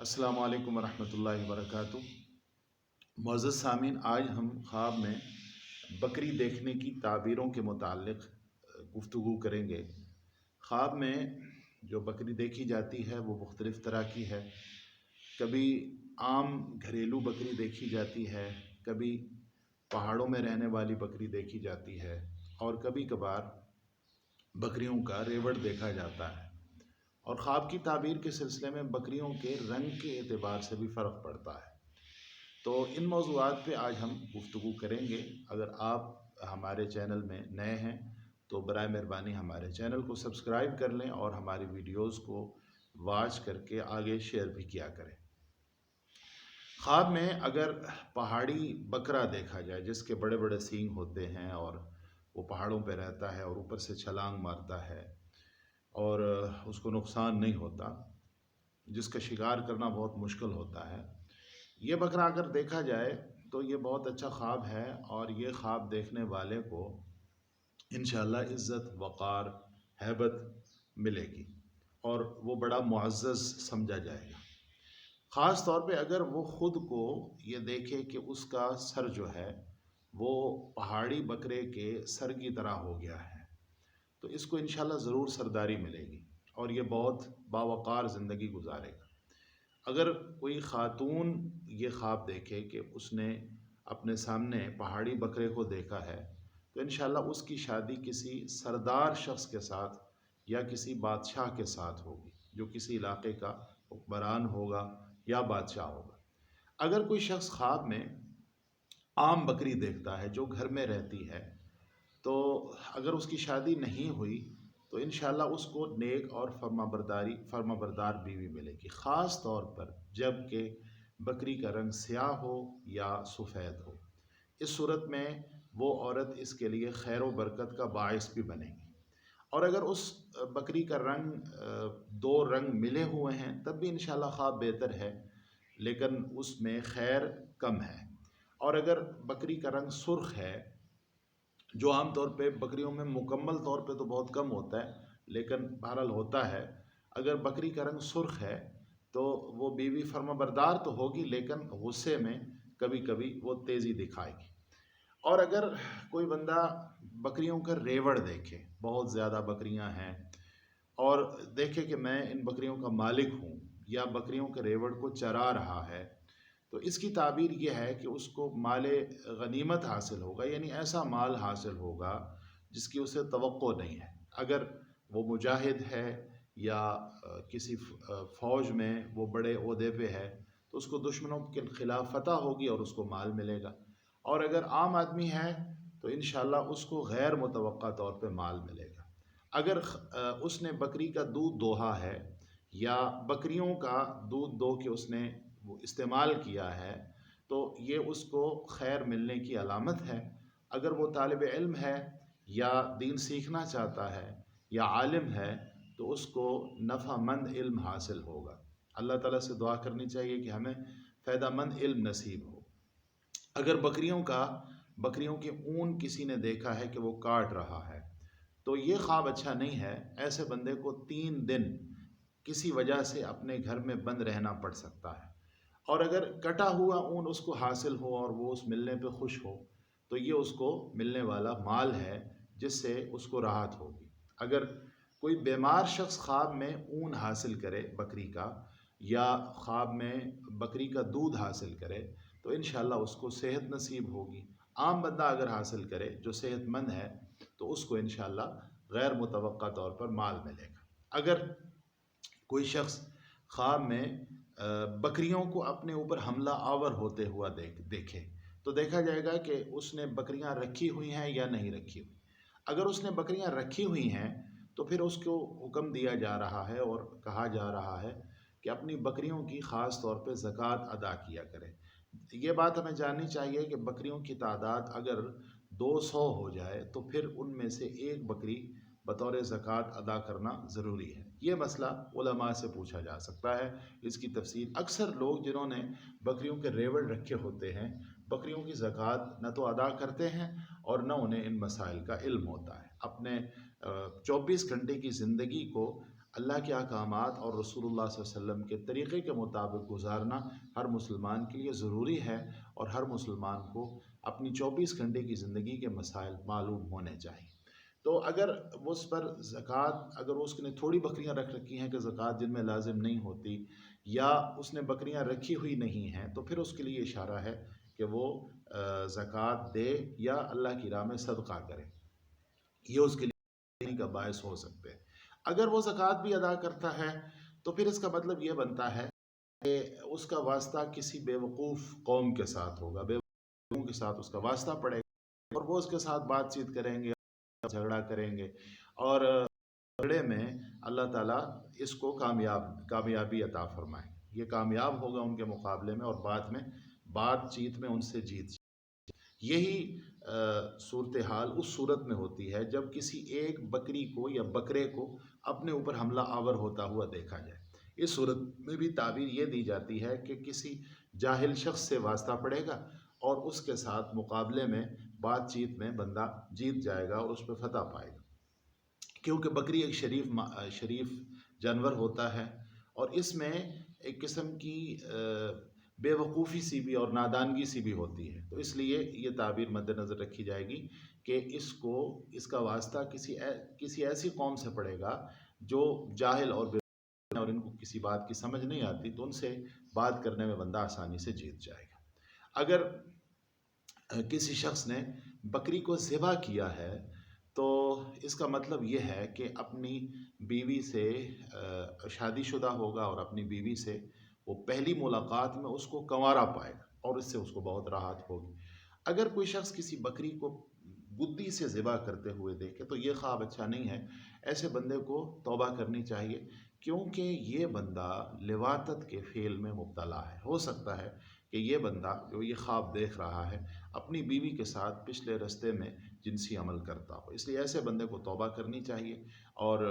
अस्सलाम वालेकुम वरहमतुल्लाहि वबरकातुह। मुअज़्ज़ज़ सामीन, आज हम ख्वाब में बकरी देखने की ताबीरों के मुताल्लिक़ गुफ्तगू करेंगे। ख्वाब में जो बकरी देखी जाती है वो मुख्तलिफ़ तरह की है। कभी आम घरेलू बकरी देखी जाती है, कभी पहाड़ों में रहने वाली बकरी देखी जाती है, और कभी कभार बकरियों का रेवड़ देखा जाता है। और ख्वाब की ताबीर के सिलसिले में बकरियों के रंग के एतबार से भी फ़र्क पड़ता है। तो इन मौज़ूआत पे आज हम गुफ्तगू करेंगे। अगर आप हमारे चैनल में नए हैं तो बराए मेहरबानी हमारे चैनल को सब्सक्राइब कर लें और हमारी वीडियोस को वॉच करके आगे शेयर भी किया करें। ख्वाब में अगर पहाड़ी बकरा देखा जाए जिसके बड़े बड़े सींग होते हैं और वो पहाड़ों पे रहता है और ऊपर से छलांग मारता है और उसको नुकसान नहीं होता, जिसका शिकार करना बहुत मुश्किल होता है, ये बकरा अगर देखा जाए तो ये बहुत अच्छा ख्वाब है। और ये ख्वाब देखने वाले को इंशाअल्लाह इज़्ज़त, वक़ार, हैबत मिलेगी और वो बड़ा मुअज़्ज़ज़ समझा जाएगा। ख़ास तौर पे अगर वो ख़ुद को ये देखे कि उसका सर जो है वो पहाड़ी बकरे के सर की तरह हो गया है, तो इसको इंशाअल्लाह ज़रूर सरदारी मिलेगी और ये बहुत बावक़ार ज़िंदगी गुजारेगा। अगर कोई ख़ातून ये ख्वाब देखे कि उसने अपने सामने पहाड़ी बकरे को देखा है, तो इंशाअल्लाह उसकी शादी किसी सरदार शख्स के साथ या किसी बादशाह के साथ होगी, जो किसी इलाके का हुक्मरान होगा या बादशाह होगा। अगर कोई शख्स ख्वाब में आम बकरी देखता है जो घर में रहती है, तो अगर उसकी शादी नहीं हुई तो इंशाअल्लाह उसको नेक और फर्माबरदार बीवी मिलेगी। ख़ास तौर पर जब कि बकरी का रंग स्याह हो या सफ़ेद हो। इस सूरत में वो औरत इसके लिए खैर व बरकत का बाइस भी बनेगी। और अगर उस बकरी का रंग दो रंग मिले हुए हैं तब भी इंशाअल्लाह ख्वाब बेहतर है, लेकिन उसमें खैर कम है। और अगर बकरी का रंग सुर्ख है, जो आम तौर पे बकरियों में मुकम्मल तौर पे तो बहुत कम होता है लेकिन बहरहाल होता है, अगर बकरी का रंग सुर्ख है तो वो बीवी फर्माबरदार तो होगी लेकिन गुस्से में कभी कभी वो तेज़ी दिखाएगी। और अगर कोई बंदा बकरियों का रेवड़ देखे, बहुत ज़्यादा बकरियां हैं, और देखे कि मैं इन बकरियों का मालिक हूँ या बकरियों के रेवड़ को चरा रहा है, तो इसकी ताबीर यह है कि उसको माले गनीमत हासिल होगा, यानी ऐसा माल हासिल होगा जिसकी उसे तवक्को नहीं है। अगर वो मुजाहिद है या किसी फ़ौज में वो बड़े ओहदे पे है तो उसको दुश्मनों के ख़िलाफ़ फ़तह होगी और उसको माल मिलेगा। और अगर आम आदमी है तो इंशाअल्लाह उसको गैर मुतवक्का तौर पे माल मिलेगा। अगर उसने बकरी का दूध दोहा है या बकरियों का दूध दो के उसने वो इस्तेमाल किया है, तो ये उसको खैर मिलने की अलामत है। अगर वो तालिब इल्म है या दीन सीखना चाहता है या आलिम है तो उसको नफ़ामंद इल्म हासिल होगा। अल्लाह ताला से दुआ करनी चाहिए कि हमें फ़ायदामंद इल्म नसीब हो। अगर बकरियों के ऊन किसी ने देखा है कि वो काट रहा है, तो ये ख्वाब अच्छा नहीं है। ऐसे बंदे को 3 दिन किसी वजह से अपने घर में बंद रहना पड़ सकता है। और अगर कटा हुआ ऊन उसको हासिल हो और वो उस मिलने पे खुश हो, तो ये उसको मिलने वाला माल है जिससे उसको राहत होगी। अगर कोई बीमार शख्स ख्वाब में ऊन हासिल करे बकरी का या ख्वाब में बकरी का दूध हासिल करे, तो इंशाअल्लाह उसको सेहत नसीब होगी। आम बंदा अगर हासिल करे जो सेहतमंद है तो उसको इंशाअल्लाह गैर मुतवक्का तौर पर माल मिलेगा। अगर कोई शख्स ख्वाब में बकरियों को अपने ऊपर हमला आवर होते हुआ देखे, तो देखा जाएगा कि उसने बकरियां रखी हुई हैं या नहीं रखी हुई। अगर उसने बकरियां रखी हुई हैं तो फिर उसको हुक्म दिया जा रहा है और कहा जा रहा है कि अपनी बकरियों की ख़ास तौर पे ज़कात अदा किया करें। ये बात हमें जाननी चाहिए कि बकरियों की तादाद अगर 200 हो जाए तो फिर उनमें से एक बकरी बतौर ज़कात अदा करना ज़रूरी है। ये मसला उलमा से पूछा जा सकता है, इसकी तफसील अक्सर लोग जिन्होंने बकरियों के रेवड़ रखे होते हैं बकरियों की ज़कात न तो अदा करते हैं और न उन्हें इन मसाइल का इल्म होता है। अपने 24 घंटे की ज़िंदगी को اللہ کے احکامات اور رسول اللہ صلی اللہ علیہ وسلم کے طریقے کے مطابق گزارنا ہر مسلمان کے لیے ضروری ہے، اور ہر مسلمان کو اپنی 24 گھنٹے کی زندگی کے مسائل معلوم ہونے چاہیے۔ تو اگر وہ اس پر زکوٰۃ، اگر اس نے تھوڑی بکریاں رکھ رکھی ہیں کہ زکوٰۃ جن میں لازم نہیں ہوتی، یا اس نے بکریاں رکھی ہوئی نہیں ہیں، تو پھر اس کے لیے اشارہ ہے کہ وہ زکوٰۃ دے یا اللہ کی راہ میں صدقہ کرے، یہ اس کے لیے کا باعث ہو سکتے ہیں۔ اگر وہ زکوٰۃ بھی ادا کرتا ہے تو پھر اس کا مطلب یہ بنتا ہے کہ اس کا واسطہ کسی بے وقوف قوم کے ساتھ ہوگا، بے وقوفوں کے ساتھ اس کا واسطہ پڑے گا، اور وہ اس کے ساتھ بات چیت کریں گے، جھگڑا کریں گے، اور جھگڑے میں اللہ تعالیٰ اس کو کامیابی عطا فرمائے، یہ کامیاب ہوگا ان کے مقابلے میں، اور بعد میں بات چیت میں ان سے جیت جائے۔ یہی صورتحال اس صورت میں ہوتی ہے جب کسی ایک بکری کو یا بکرے کو اپنے اوپر حملہ آور ہوتا ہوا دیکھا جائے۔ اس صورت میں بھی تعبیر یہ دی جاتی ہے کہ کسی جاہل شخص سے واسطہ پڑے گا، اور اس کے ساتھ مقابلے میں بات چیت میں بندہ جیت جائے گا اور اس پہ فتح پائے گا، کیونکہ بکری ایک شریف جانور ہوتا ہے، اور اس میں ایک قسم کی بے وقوفی سی بھی اور نادانگی سی بھی ہوتی ہے، تو اس لیے یہ تعبیر مد نظر رکھی جائے گی کہ اس کا واسطہ کسی ایسی قوم سے پڑے گا جو جاہل اور اور ان کو کسی بات کی سمجھ نہیں آتی، تو ان سے بات کرنے میں بندہ آسانی سے جیت جائے گا۔ اگر کسی شخص نے بکری کو ذبح کیا ہے تو اس کا مطلب یہ ہے کہ اپنی بیوی سے شادی شدہ ہوگا، اور اپنی بیوی سے وہ پہلی ملاقات میں اس کو کنوارا پائے گا، اور اس سے اس کو بہت راحت ہوگی۔ اگر کوئی شخص کسی بکری کو گدی سے ذبح کرتے ہوئے دیکھے تو یہ خواب اچھا نہیں ہے، ایسے بندے کو توبہ کرنی چاہیے، کیونکہ یہ بندہ لواطت کے فعل میں مبتلا ہے۔ ہو سکتا ہے کہ یہ بندہ جو یہ خواب دیکھ رہا ہے اپنی بیوی کے ساتھ پچھلے رستے میں جنسی عمل کرتا ہو، اس لیے ایسے بندے کو توبہ کرنی چاہیے اور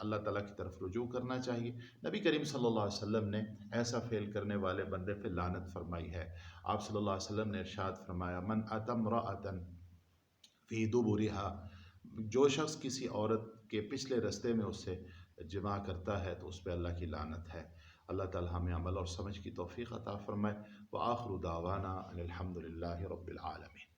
اللہ تعالیٰ کی طرف رجوع کرنا چاہیے۔ نبی کریم صلی اللہ علیہ وسلم نے ایسا فعل کرنے والے بندے پہ لعنت فرمائی ہے۔ آپ صلی اللہ علیہ وسلم نے ارشاد فرمایا، من اتى امرأة فی دبرها، جو شخص کسی عورت کے پچھلے رستے میں اس سے جماع کرتا ہے تو اس پہ اللہ کی لعنت ہے۔ اللہ تعالیٰ ہمیں عمل اور سمجھ کی توفیق عطا فرمائے۔ وآخر دعوانا ان الحمد للہ رب العالمین۔